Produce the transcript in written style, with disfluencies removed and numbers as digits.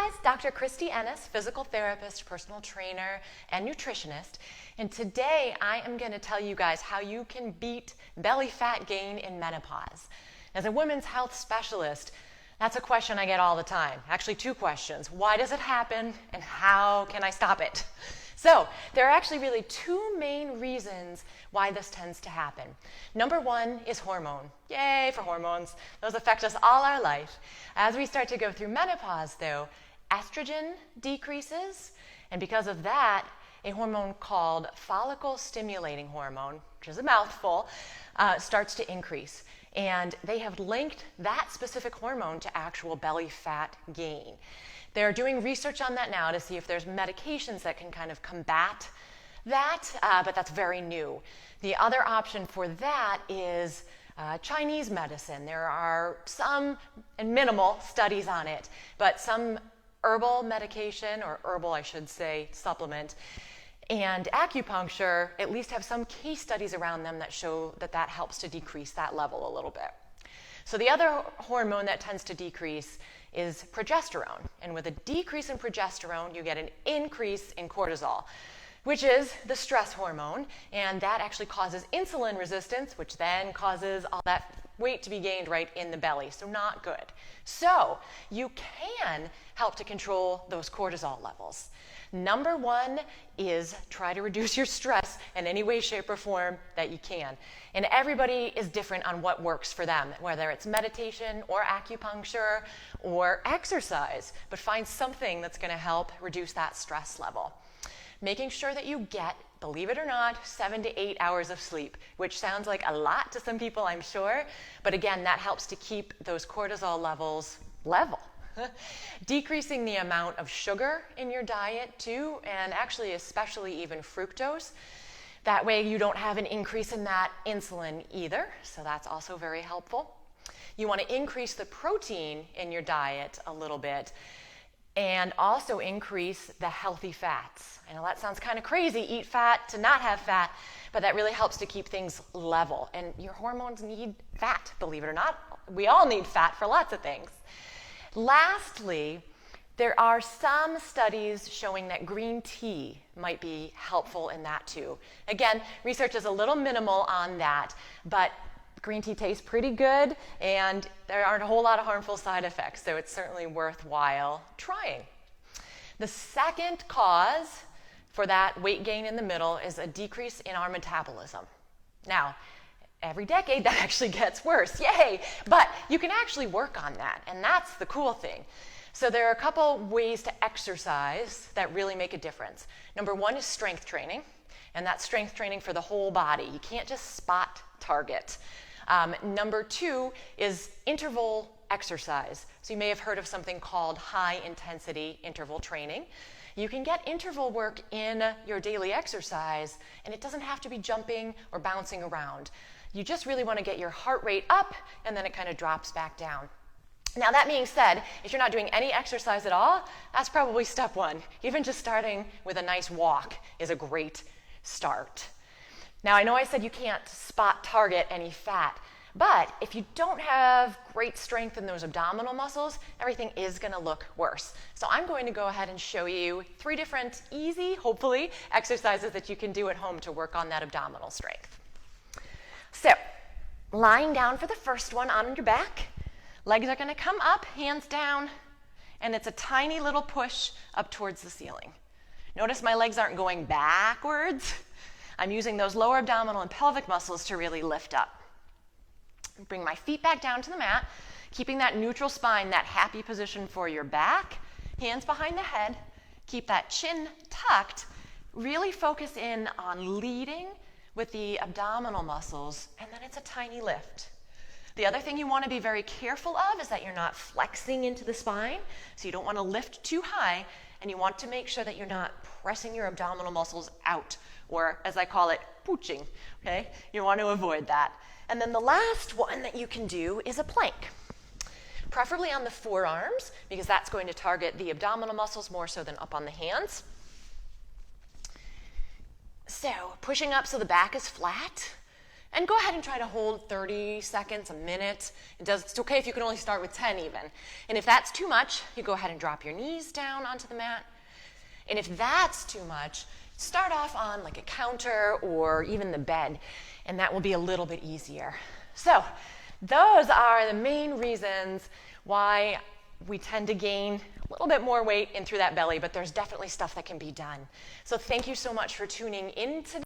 guys, Dr. Christy Ennis, physical therapist, personal trainer, and nutritionist. And today I am going to tell you guys how you can beat belly fat gain in menopause. As a women's health specialist, that's a question I get all the time. Actually, two questions. Why does it happen and how can I stop it? So there are actually really two main reasons why this tends to happen. Number one is hormone. Yay for hormones. Those affect us all our life. As we start to go through menopause, though, estrogen decreases, and because of that, a hormone called follicle stimulating hormone, which is a mouthful, starts to increase. And they have linked that specific hormone to actual belly fat gain. They're doing research on that now to see if there's medications that can kind of combat that, but that's very new. The other option for that is Chinese medicine. There are some, and minimal, studies on it, but some herbal medication, or herbal, I should say, supplement, and acupuncture at least have some case studies around them that show that that helps to decrease that level a little bit. So the other hormone that tends to decrease is progesterone. And with a decrease in progesterone, you get an increase in cortisol, which is the stress hormone. And that actually causes insulin resistance, which then causes all that weight to be gained right in the belly. So not good. So you can help to control those cortisol levels. Number one is try to reduce your stress in any way, shape, or form that you can. And everybody is different on what works for them, whether it's meditation or acupuncture or exercise, but find something that's going to help reduce that stress level. Making sure that you get, believe it or not, 7 to 8 hours of sleep, which sounds like a lot to some people, I'm sure, but again, that helps to keep those cortisol levels level. Decreasing the amount of sugar in your diet too, and actually especially even fructose. That way you don't have an increase in that insulin either, so that's also very helpful. You want to increase the protein in your diet a little bit and also increase the healthy fats. I know that sounds kind of crazy, eat fat to not have fat, but that really helps to keep things level. And your hormones need fat, believe it or not. We all need fat for lots of things. Lastly, there are some studies showing that green tea might be helpful in that too. Again, research is a little minimal on that, but green tea tastes pretty good and there aren't a whole lot of harmful side effects, so it's certainly worthwhile trying. The second cause for that weight gain in the middle is a decrease in our metabolism. Now, every decade that actually gets worse, yay! But you can actually work on that, and that's the cool thing. So there are a couple ways to exercise that really make a difference. Number one is strength training, and that's strength training for the whole body. You can't just spot target. Number two is interval exercise. So you may have heard of something called high intensity interval training. You can get interval work in your daily exercise, and it doesn't have to be jumping or bouncing around. You just really want to get your heart rate up, and then it kind of drops back down. Now, that being said, if you're not doing any exercise at all, that's probably step one. Even just starting with a nice walk is a great start. Now, I know I said you can't spot target any fat, but if you don't have great strength in those abdominal muscles, everything is going to look worse. So I'm going to go ahead and show you 3 different easy, hopefully, exercises that you can do at home to work on that abdominal strength. So, lying down for the first one on your back, legs are going to come up, hands down, and it's a tiny little push up towards the ceiling. Notice my legs aren't going backwards. I'm using those lower abdominal and pelvic muscles to really lift up. Bring my feet back down to the mat, keeping that neutral spine, that happy position for your back, hands behind the head, keep that chin tucked, really focus in on leading with the abdominal muscles, and then it's a tiny lift. The other thing you want to be very careful of is that you're not flexing into the spine, so you don't want to lift too high, and you want to make sure that you're not pressing your abdominal muscles out, or as I call it, pooching, okay? You want to avoid that. And then the last one that you can do is a plank, preferably on the forearms, because that's going to target the abdominal muscles more so than up on the hands. So pushing up so the back is flat, And go ahead and try to hold 30 seconds, a minute. It's okay if you can only start with 10 even. And if that's too much, you go ahead and drop your knees down onto the mat. And if that's too much, start off on like a counter or even the bed, and that will be a little bit easier. So those are the main reasons why we tend to gain a little bit more weight in through that belly, but there's definitely stuff that can be done. So thank you so much for tuning in today.